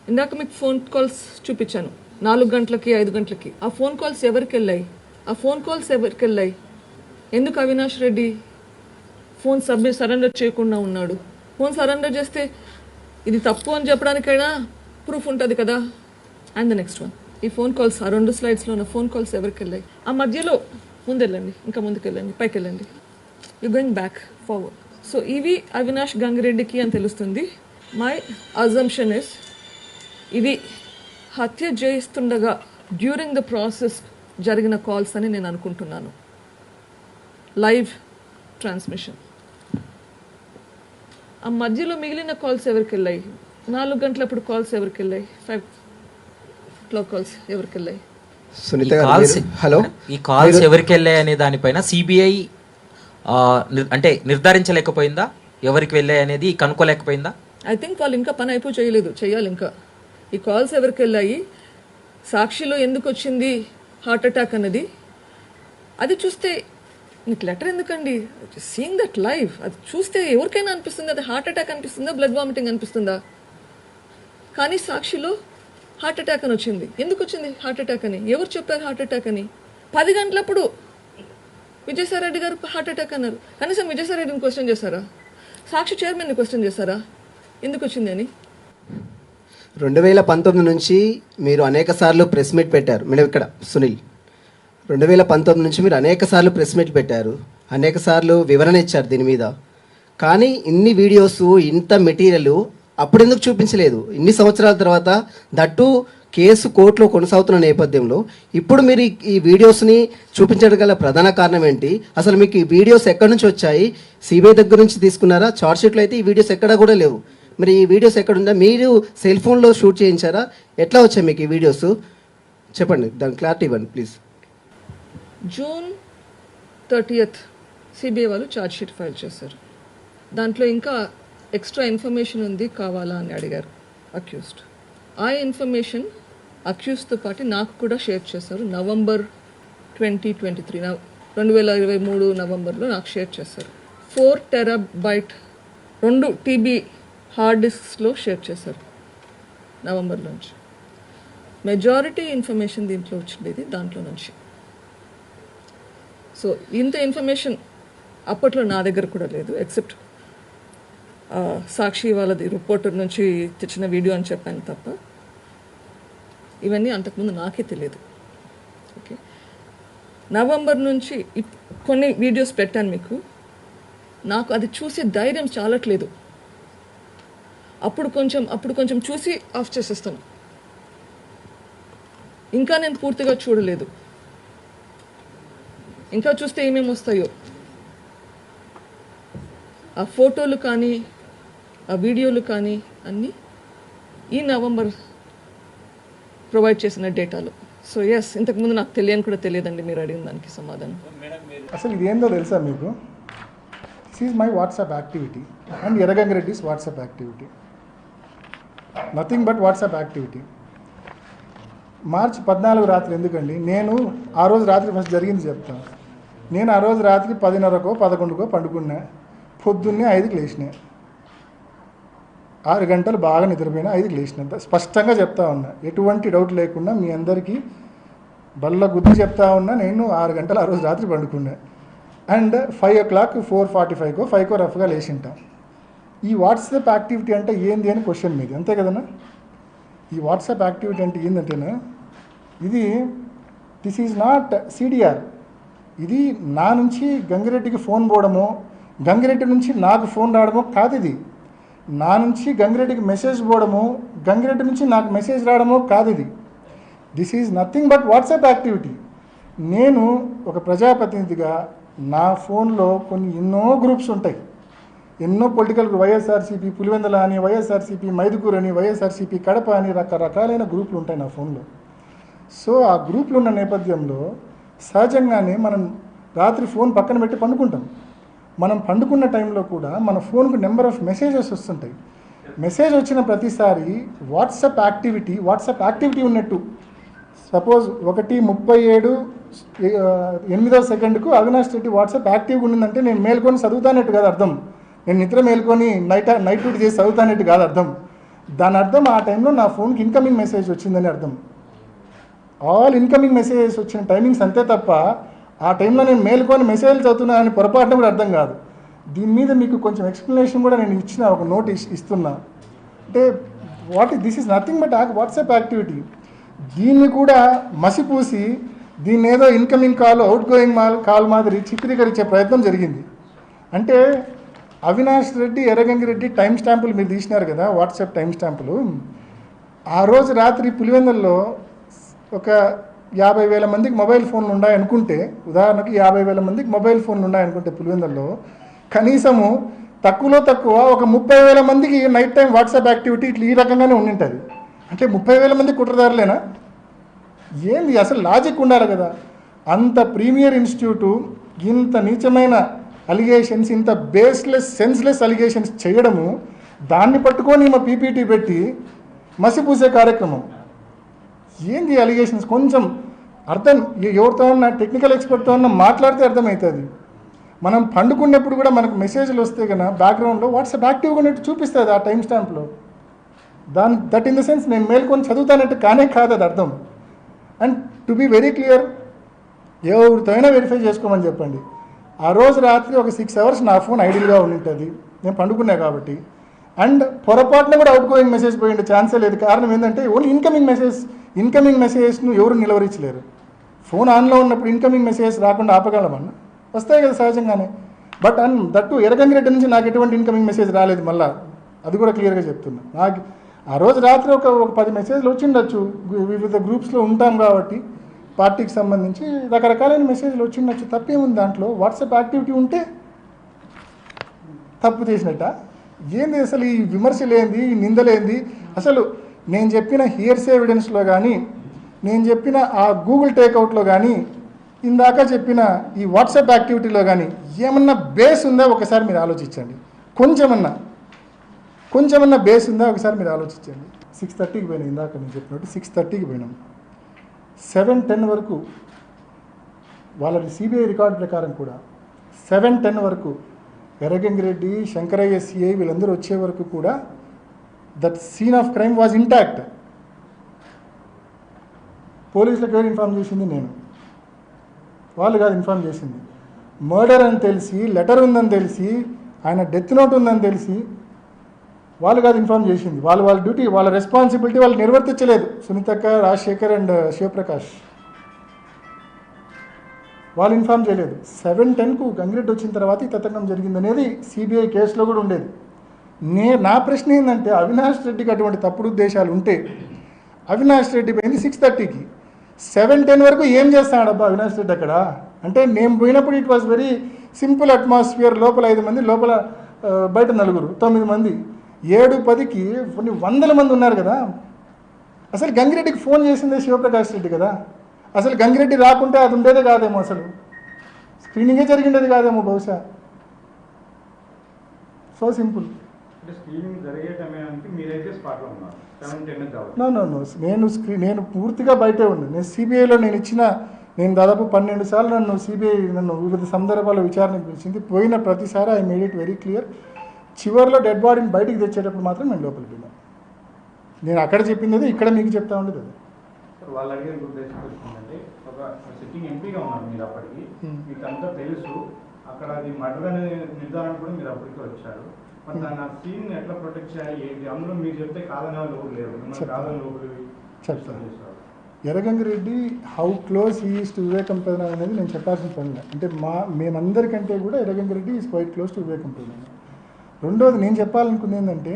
ఇందాక మీకు phone calls చూపించాను 4 గంటలకి 5 గంటలకి. ఆ ఫోన్ కాల్స్ ఎవరికి వెళ్ళాయి? ఎందుకు అవినాష్ రెడ్డి ఫోన్ సరెండర్ చేయకుండా ఉన్నాడు? ఫోన్ సరెండర్ చేస్తే ఇది తప్పు అని చెప్పడానికైనా ప్రూఫ్ ఉంటుంది కదా. అండ్ ద నెక్స్ట్ వన్, ఈ ఫోన్ కాల్స్ ఆ 2 స్లైడ్స్లో ఉన్న ఫోన్ కాల్స్ ఎవరికి వెళ్ళాయి? ఆ మధ్యలో ముందెళ్ళండి, ఇంకా ముందుకెళ్ళండి, పైకి వెళ్ళండి. You going back forward. So ఇవి అవినాష్ గంగిరెడ్డికి అని తెలుస్తుంది. మై అజంప్షన్ ఇస్ ఇవి హత్య చేయిస్తుండగా డ్యూరింగ్ ద ప్రాసెస్ జరిగిన కాల్స్ అని నేను అనుకుంటున్నాను. Live transmission. ఆ మధ్యలో మిగిలిన కాల్స్ ఎవరికి వెళ్ళాయి? 4 గంటలప్పుడు కాల్స్ ఎవరికి వెళ్ళాయి? 5 o'clock కాల్స్ ఎవరికి వెళ్ళాయి? హలో, ఈ కాల్స్ ఎవరికి వెళ్ళాయి అనే దానిపైన సిబిఐ అంటే నిర్ధారించలేకపోయిందా? ఎవరికి వెళ్ళాయి అనేది కనుక్కోలేకపోయిందా? ఐ థింక్ వాళ్ళు ఇంకా పని చేయాలి. ఇంకా ఈ కాల్స్ ఎవరికి వెళ్ళాయి, సాక్షిలో ఎందుకు వచ్చింది హార్ట్ అటాక్ అన్నది, అది చూస్తే నీకు లెటర్ ఎందుకండి? సీయింగ్ దట్ లైవ్, అది చూస్తే ఎవరికైనా అనిపిస్తుంది అది హార్ట్ అటాక్ అనిపిస్తుందా, బ్లడ్ వామిటింగ్ అనిపిస్తుందా? కానీ సాక్షిలో హార్ట్ అటాక్ అని వచ్చింది. ఎందుకు వచ్చింది హార్ట్ అటాక్ అని? ఎవరు చెప్పారు హార్ట్ అటాక్ అని? 10 గంటలప్పుడు విజయసాయిరెడ్డి గారు హార్ట్ అటాక్ అన్నారు. కనీసం విజయసాయిరెడ్డిని క్వశ్చన్ చేశారా? సాక్షి చైర్మన్ని క్వశ్చన్ చేశారా ఎందుకు వచ్చింది అని? 2019 నుంచి మీరు అనేక సార్లు ప్రెస్ మీట్ పెట్టారు మేడం. ఇక్కడ సునీల్, 2019 నుంచి మీరు అనేక సార్లు ప్రెస్ మీట్ పెట్టారు, అనేక సార్లు వివరణ ఇచ్చారు దీని మీద. కానీ ఇన్ని వీడియోస్, ఇంత మెటీరియల్ అప్పుడు ఎందుకు చూపించలేదు? ఇన్ని సంవత్సరాల తర్వాత, దట్టు కేసు కోర్టులో కొనసాగుతున్న నేపథ్యంలో ఇప్పుడు మీరు ఈ వీడియోస్ని చూపించడం గల ప్రధాన కారణం ఏంటి? అసలు మీకు ఈ వీడియోస్ ఎక్కడి నుంచి వచ్చాయి? సిబిఐ దగ్గర నుంచి తీసుకున్నారా? చార్జ్షీట్లో అయితే ఈ వీడియోస్ ఎక్కడా కూడా లేవు. మరి ఈ వీడియోస్ ఎక్కడుందా? మీరు సెల్ ఫోన్లో షూట్ చేయించారా? ఎట్లా వచ్చాయి మీకు ఈ వీడియోస్? చెప్పండి, దాని క్లారిటీ ఇవ్వండి ప్లీజ్. June 30th సిబిఐ వాళ్ళు ఛార్జ్షీట్ ఫైల్ చేశారు. దాంట్లో ఇంకా ఎక్స్ట్రా ఇన్ఫర్మేషన్ ఉంది, కావాలా అని అడిగారు అక్యూజ్డ్. ఆ ఇన్ఫర్మేషన్ అక్యూజ్తో పాటు నాకు కూడా షేర్ చేశారు. నవంబర్ 2023 2023 నవంబర్లో నాకు షేర్ చేశారు. 4 TB 2 TB హార్డ్ డిస్క్స్లో షేర్ చేశారు నవంబర్ నుంచి. మెజారిటీ ఇన్ఫర్మేషన్ దీంట్లో వచ్చిండేది దాంట్లో నుంచి. సో ఇంత ఇన్ఫర్మేషన్ అప్పట్లో నా దగ్గర కూడా లేదు, ఎక్సెప్ట్ సాక్షి వాళ్ళది రిపోర్టర్ నుంచి తెచ్చిన వీడియో అని చెప్పాను తప్ప ఇవన్నీ అంతకుముందు నాకే తెలియదు. ఓకే, నవంబర్ నుంచి కొన్ని వీడియోస్ పెట్టాను మీకు. నాకు అది చూసే ధైర్యం చాలట్లేదు. అప్పుడు కొంచెం చూసి ఆఫ్ చేసేస్తాను. ఇంకా నేను పూర్తిగా చూడలేదు. ఇంకా చూస్తే ఏమేమి వస్తాయో. ఆ ఫోటోలు కానీ ఆ వీడియోలు కానీ అన్నీ ఈ నవంబర్ ప్రొవైడ్ చేసిన డేటాలో. సో ఎస్, ఇంతకుముందు నాకు తెలియదండి మీరు అడిగిన దానికి సమాధానం. అసలు ఇది ఏందో తెలుసా మీకు? This is my WhatsApp activity and Erragangireddy's WhatsApp activity. Nothing but WhatsApp activity. March 14 రాత్రి ఎందుకండి? నేను ఆ రోజు రాత్రి ఫస్ట్ జరిగింది చెప్తాను. నేను ఆ రోజు రాత్రి 10:30కో 11కో పండుకున్నా. పొద్దున్నే 5కి లేచిన. 6 గంటలు బాగా నిద్రపోయినా 5కి లేచిన. స్పష్టంగా చెప్తా ఉన్నా, ఎటువంటి డౌట్ లేకుండా మీ అందరికీ బల్ల గుద్ది చెప్తా ఉన్నా. నేను 6 గంటలు ఆ రోజు రాత్రి పండుకున్నా. అండ్ 5 o'clock 4:45కో 5కో రఫ్గా లేచింటాం. ఈ వాట్సాప్ యాక్టివిటీ అంటే ఏంది అని క్వశ్చన్ మీది, అంతే కదన్నా? ఈ వాట్సాప్ యాక్టివిటీ అంటే ఏంటంటేనా, దిస్ ఈజ్ నాట్ సిడిఆర్. ఇది నా నుంచి గంగిరెడ్డికి ఫోన్ పోవడమో, గంగిరెడ్డి నుంచి నాకు ఫోన్ రావడమో కాదు. ఇది నా నుంచి గంగిరెడ్డికి మెసేజ్ పోవడమో, గంగిరెడ్డి నుంచి నాకు మెసేజ్ రావడమో కాదు. ఇది this is nothing but WhatsApp activity. నేను ఒక ప్రజాప్రతినిధిగా నా ఫోన్లో ఎన్నో గ్రూప్స్ ఉంటాయి. ఎన్నో పొలిటికల్, వైఎస్ఆర్సీపీ పులివెందల అని, వైఎస్ఆర్సీపీ మైదుకూరు అని, వైఎస్ఆర్సీపీ కడప అని రకరకాలైన గ్రూపులు ఉంటాయి నా ఫోన్లో. సో ఆ గ్రూపులు ఉన్న నేపథ్యంలో సహజంగానే మనం రాత్రి ఫోన్ పక్కన పెట్టి పండుకుంటాం. మనం పండుకున్న టైంలో కూడా మన ఫోన్కు నెంబర్ ఆఫ్ మెసేజెస్ వస్తుంటాయి. మెసేజ్ వచ్చిన ప్రతిసారి వాట్సాప్ యాక్టివిటీ ఉన్నట్టు. సపోజ్ 1:37 8వ సెకండ్కు అవినాష్ రెడ్డి వాట్సాప్ యాక్టివ్గా ఉన్నదంటే నేను మేల్కొని చదువుతానట్టు కాదు అర్థం. నేను నిద్ర మేల్కొని నైట్ డ్యూటీ చేసి చదువుతానట్టు కాదు అర్థం. దాని అర్థం ఆ టైంలో నా ఫోన్కి ఇన్కమింగ్ మెసేజ్ వచ్చిందని అర్థం. ఆల్ ఇన్కమింగ్ మెసేజెస్ వచ్చిన టైమింగ్స్ అంతే తప్ప ఆ టైంలో నేను మేలుకొని మెసేజ్లు చదువుతున్నానని పొరపాటున కూడా అర్థం కాదు. దీని మీద మీకు కొంచెం ఎక్స్ప్లెనేషన్ కూడా నేను ఇచ్చిన ఒక నోట్ ఇస్తున్నా. అంటే this is nothing but WhatsApp activity. దీన్ని కూడా మసిపూసి దీన్ని ఏదో incoming call out going call మాదిరి చిత్రీకరించే ప్రయత్నం జరిగింది. అంటే అవినాష్ రెడ్డి, ఎర్రగంగిరెడ్డి టైం స్టాంపులు మీరు తీసినారు కదా, వాట్సాప్ టైం స్టాంపులు. ఆ రోజు రాత్రి పులివెందుల్లో ఒక 50,000 మందికి మొబైల్ ఫోన్లు ఉన్నాయనుకుంటే, ఉదాహరణకు 50,000 మందికి మొబైల్ ఫోన్లు ఉన్నాయనుకుంటే పులివెందుల్లో కనీసము తక్కువలో తక్కువ ఒక 30,000 మందికి నైట్ టైం వాట్సాప్ యాక్టివిటీ ఇట్లా ఈ రకంగానే ఉండింటుంది. అంటే 30,000 మంది కుట్రదారులేనా? ఏంది అసలు లాజిక్ ఉండాలి కదా. అంత ప్రీమియర్ ఇన్స్టిట్యూటు ఇంత నీచమైన అలిగేషన్స్, ఇంత బేస్లెస్ సెన్స్లెస్ అలిగేషన్స్ చేయడము, దాన్ని పట్టుకొని మా పీపీటీ పెట్టి మసిపూసే కార్యక్రమం. ఏంది అలిగేషన్స్? కొంచెం అర్థం ఎవరితో అన్నా టెక్నికల్ ఎక్స్పర్ట్తో అన్నా మాట్లాడితే అర్థమవుతుంది. మనం పండుకున్నప్పుడు కూడా మనకు మెసేజ్లు వస్తే కన్నా బ్యాక్గ్రౌండ్లో వాట్సాప్ యాక్టివ్గా ఉన్నట్టు చూపిస్తుంది ఆ టైం స్టాంప్లో. దట్ ఇన్ ద సెన్స్ నేను మేల్కొని చదువుతానంటే కానే కాదు అది అర్థం. And to be very clear, ఎవరితో అయినా వెరిఫై చేసుకోమని చెప్పండి. ఆ రోజు రాత్రి ఒక 6 hours నా ఫోన్ ఐడియల్గా ఉండింటుంది, నేను పండుకున్నా కాబట్టి. అండ్ పొరపాటున కూడా అవుట్ గోయింగ్ మెసేజ్ పోయిండే ఛాన్సే లేదు. కారణం ఏంటంటే ఓన్లీ ఇన్కమింగ్ మెసేజెస్ను ఎవరు నిలవరించలేరు. ఫోన్ ఆన్లో ఉన్నప్పుడు ఇన్కమింగ్ మెసేజెస్ రాకుండా ఆపగలమన్నా వస్తాయి కదా సహజంగానే. బట్ దట్టు ఎర్రగంగిరెడ్డి నుంచి నాకు ఎటువంటి ఇన్కమింగ్ మెసేజ్ రాలేదు. మళ్ళీ అది కూడా క్లియర్గా చెప్తున్నా. నాకు ఆ రోజు రాత్రి ఒక 10 మెసేజ్లు వచ్చిండొచ్చు. వివిధ గ్రూప్స్లో ఉంటాం కాబట్టి పార్టీకి సంబంధించి రకరకాలైన మెసేజ్లు వచ్చిండొచ్చు. తప్పేముంది దాంట్లో? వాట్సాప్ యాక్టివిటీ ఉంటే తప్పు చేసినట్ట? ఏంది అసలు ఈ విమర్శలేంది, ఈ నిందలేంది? అసలు నేను చెప్పిన హియర్స్ ఎవిడెన్స్లో కానీ, నేను చెప్పిన ఆ గూగుల్ టేక్అవుట్లో కానీ, ఇందాక చెప్పిన ఈ వాట్సాప్ యాక్టివిటీలో కానీ ఏమన్నా బేస్ ఉందా ఒకసారి మీరు ఆలోచించండి. కొంచెమన్నా బేస్ ఉందా ఒకసారి మీరు ఆలోచించండి. 6:30కి పోయినాం, ఇందాక నేను చెప్పినట్టు 6:30కి పోయినాం. 7:10 వరకు వాళ్ళది సిబిఐ రికార్డు ప్రకారం కూడా 7:10 వరకు ఎర్రగంగిరెడ్డి, శంకరయ్య సిఐ వీళ్ళందరూ వచ్చే వరకు కూడా that scene of crime was intact. పోలీసులకు ఎవరు ఇన్ఫార్మ్ చేసింది? నేను. వాళ్ళు కాదు ఇన్ఫార్మ్ చేసింది. మర్డర్ అని తెలిసి, లెటర్ ఉందని తెలిసి, ఆయన డెత్ నోట్ ఉందని తెలిసి వాళ్ళు కాదు ఇన్ఫార్మ్ చేసింది. వాళ్ళ డ్యూటీ, వాళ్ళ రెస్పాన్సిబిలిటీ వాళ్ళు నిర్వర్తించలేదు. సునీతక్క, రాజశేఖర్ అండ్ శివప్రకాష్ వాళ్ళు ఇన్ఫార్మ్ చేయలేదు. 7:10కు గంగిరెడ్డి వచ్చిన తర్వాత ఈ తతంగం జరిగిందనేది సిబిఐ కేసులో కూడా ఉండేది. నా ప్రశ్న ఏంటంటే, అవినాష్ రెడ్డికి అటువంటి తప్పుడు ఉద్దేశాలు ఉంటే అవినాష్ రెడ్డి పోయింది 6:30కి. 7:10 వరకు ఏం చేస్తాడబ్బా అవినాష్ రెడ్డి అక్కడ? అంటే నేను పోయినప్పుడు it was very simple atmosphere. లోపల 5 మంది, లోపల బయట 4, 9 మంది. 7:10కి కొన్ని 100 మంది ఉన్నారు కదా. అసలు గంగిరెడ్డికి ఫోన్ చేసిందే శివప్రకాష్ రెడ్డి కదా. అసలు గంగిరెడ్డి రాకుంటే అది ఉండేదే కాదేమో, అసలు స్క్రీనింగే జరిగిండేది కాదేమో బహుశా. So simple. నేను పూర్తిగా బయటే ఉన్నాను. నేను సిబిఐలో నేను దాదాపు 12 సార్లు నన్ను వివిధ సందర్భాల్లో విచారణకు పిలిచింది. పోయిన ప్రతిసారి I made it very clear. చివరిలో డెడ్ బాడీని బయటికి తెచ్చేటప్పుడు మాత్రం నేను లోపలికి వెళ్ళాను. నేను అక్కడ చెప్పింది ఇక్కడ మీకు చెప్తా ఉండేది అది. వాళ్ళు అడిగే ఉద్దేశం ఏంటంటే, ఒక సిట్టింగ్ ఎంపీగా ఉన్నారు మీరు అప్పటికి, మీకు అంతా తెలుసు. అక్కడ అది మర్డర్ అనే నిర్ధారణ కూడా మీరు అప్పటికే వచ్చారు. మరి దాన్ని ఆ సీన్ ఎట్లా ప్రొటెక్ట్ చేయాలి ఏంటి? అందులో మీరు చెప్తే కాదని వాళ్ళు ఎవరు లేరు. కాదని లోపలి చెప్తాను. Erra Gangi Reddy how close he is to వివేకం ప్రధాన అనేది నేను చెప్పాల్సిన పని. అంటే మేమందరికంటే కూడా Erra Gangi Reddy is quiet close to వివేకం ప్రధాన. రెండోది నేను చెప్పాలనుకుంది ఏంటంటే,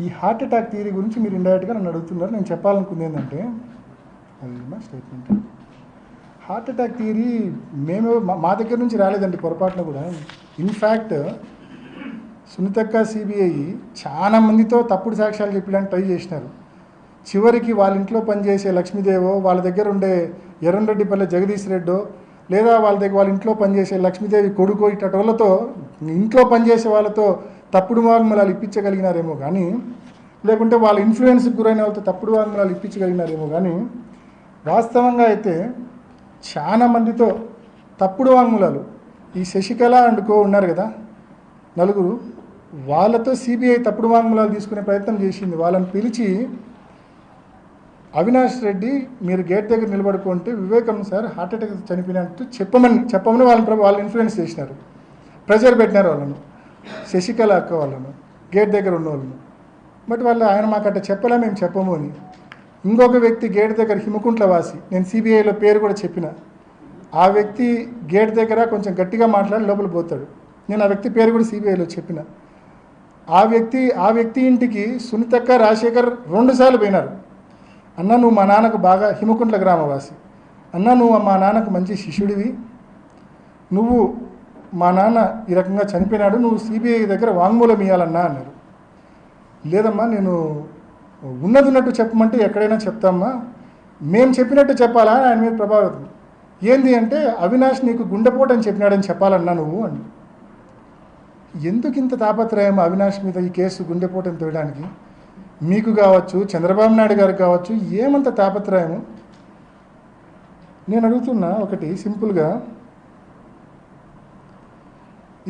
ఈ హార్ట్ అటాక్ థియరీ గురించి మీరు ఇండైరెక్ట్గా నన్ను అడుగుతున్నారు. నేను చెప్పాలనుకుంది ఏంటంటే, అది మా స్టేట్మెంట్. హార్ట్ అటాక్ థియరీ మా దగ్గర నుంచి రాలేదండి పొరపాటున కూడా. ఇన్ఫ్యాక్ట్ సునీతక్క, సిబిఐ చాలా మందితో తప్పుడు సాక్ష్యాలు చెప్పడానికి ట్రై చేసినారు. చివరికి వాళ్ళ ఇంట్లో పనిచేసే లక్ష్మీదేవో, వాళ్ళ దగ్గర ఉండే ఎర్రంరెడ్డిపల్లె జగదీష్ రెడ్డో, లేదా వాళ్ళ ఇంట్లో పనిచేసే లక్ష్మీదేవి కొడుకో ఇట్టటోళ్ళతో, ఇంట్లో పనిచేసే వాళ్ళతో తప్పుడు వాంగ్మూలాలు ఇప్పించగలిగినారేమో కానీ, లేకుంటే వాళ్ళ ఇన్ఫ్లుయెన్స్కి గురైన వాళ్ళతో తప్పుడు వాంగ్మూలాలు ఇప్పించగలిగినారేమో కానీ, వాస్తవంగా అయితే చాలా మందితో తప్పుడు వాంగ్మూలాలు, ఈ శశికళ అండ్ కో ఉన్నారు కదా 4, వాళ్ళతో సిబిఐ తప్పుడు వాంగ్మూలాలు తీసుకునే ప్రయత్నం చేసింది. వాళ్ళని పిలిచి అవినాష్ రెడ్డి మీరు గేట్ దగ్గర నిలబడుకుంటే వివేకం సార్ హార్ట్ అటాక్ చనిపోయినట్టు చెప్పమని వాళ్ళు ఇన్ఫ్లుయెన్స్ చేసినారు, ప్రెజర్ పెట్టినారు వాళ్ళను, శశికళ అక్క వాళ్ళను, గేట్ దగ్గర ఉన్న వాళ్ళను. బట్ ఆయన మాకు అట్లా చెప్పలే, మేము చెప్పము అని. ఇంకొక వ్యక్తి గేట్ దగ్గర హిమకుంట్ల వాసి, నేను సిబిఐలో పేరు కూడా చెప్పిన, ఆ వ్యక్తి గేట్ దగ్గర కొంచెం గట్టిగా మాట్లాడి లోపల పోతాడు. నేను ఆ వ్యక్తి పేరు కూడా సిబిఐలో చెప్పిన. ఆ వ్యక్తి ఇంటికి సునీతక్క రాజశేఖర్ 2 సార్లు పోయినారు. అన్న నువ్వు మా నాన్నకు బాగా, హిమకుంట్ల గ్రామవాసి, అన్న నువ్వు మా నాన్నకు మంచి శిష్యుడివి, నువ్వు మా నాన్న ఈ రకంగా చనిపోయినాడు, నువ్వు సిబిఐ దగ్గర వాంగ్మూలం ఇవ్వాలన్నా అన్నారు. లేదమ్మా నేను ఉన్నట్టు చెప్పమంటే ఎక్కడైనా చెప్తామ్మా, మేము చెప్పినట్టు చెప్పాలా ఆయన మీద ప్రభావితం. ఏంది అంటే అవినాష్ నీకు గుండెపోటు అని చెప్పినాడని చెప్పాలన్నా నువ్వు అని. ఎందుకు ఇంత తాపత్రయం అవినాష్ మీద ఈ కేసు గుండెపోటుని తోయడానికి? మీకు కావచ్చు, చంద్రబాబు నాయుడు గారికి కావచ్చు, ఏమంత తాపత్రయము? నేను అడుగుతున్నా ఒకటి సింపుల్గా,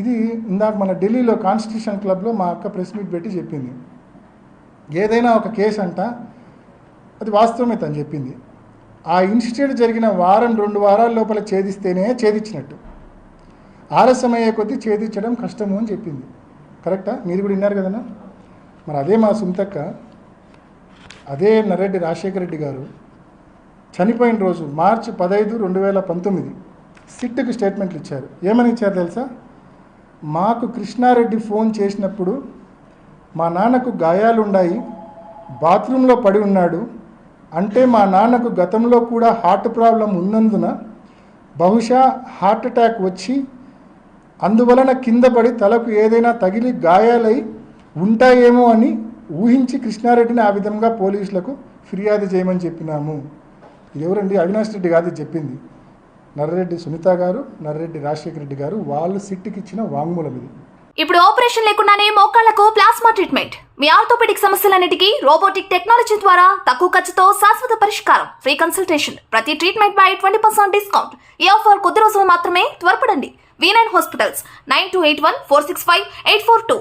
ఇది ఇందాక మన ఢిల్లీలో కాన్స్టిట్యూషన్ క్లబ్లో మా అక్క ప్రెస్ మీట్ పెట్టి చెప్పింది. ఏదైనా ఒక కేసు అంట అది వాస్తవమే తను చెప్పింది. ఆ ఇన్సిడెంట్ జరిగిన 1-2 వారాల లోపల ఛేదిస్తేనే ఛేదించినట్టు, ఆలస్యం అయ్యే కొద్దీ ఛేదించడం కష్టము అని చెప్పింది. కరెక్టా? మీరు కూడా విన్నారు కదన్నా. మరి అదే మా సుంతక్క, అదే నర్రెడ్డి రాజశేఖర రెడ్డి గారు చనిపోయిన రోజు మార్చి 15, 2019 సిట్కి స్టేట్మెంట్లు ఇచ్చారు. ఏమని ఇచ్చారు తెలుసా? మాకు కృష్ణారెడ్డి ఫోన్ చేసినప్పుడు మా నాన్నకు గాయాలున్నాయి, బాత్రూంలో పడి ఉన్నాడు అంటే మా నాన్నకు గతంలో కూడా హార్ట్ ప్రాబ్లం ఉన్నందున బహుశా హార్ట్ అటాక్ వచ్చి అందువలన కింద పడి తలకు ఏదైనా తగిలి గాయాలై ఉంటాయేమో అని ఊహించి కృష్ణారెడ్డిని ఆ విధంగా పోలీసులకు ఫిర్యాదు చేయమని చెప్పినాము. ఎవరండి? అవినాష్ రెడ్డి గారు చెప్పింది. నర్రెడ్డి సునీత గారు, నర్రెడ్డి రాజశేఖర రెడ్డి గారు వాళ్ళు సిట్కి ఇచ్చిన వాంగ్మూలం ఇది. ఇప్పుడు ఆపరేషన్ లేకుండానే మోకాళ్లకు ప్లాస్మా ట్రీట్మెంట్. మీ ఆర్థోపెడిక్ సమస్యలన్నిటికీ రోబోటిక్ టెక్నాలజీ ద్వారా తక్కువ ఖర్చుతో శాశ్వత పరిష్కారం. Free consultation. ప్రతి ట్రీట్మెంట్ పై 20% డిస్కౌంట్. ఈ ఆఫర్ కొద్ది రోజులు మాత్రమే. త్వరపడండి. V9 hospitals 9281465842.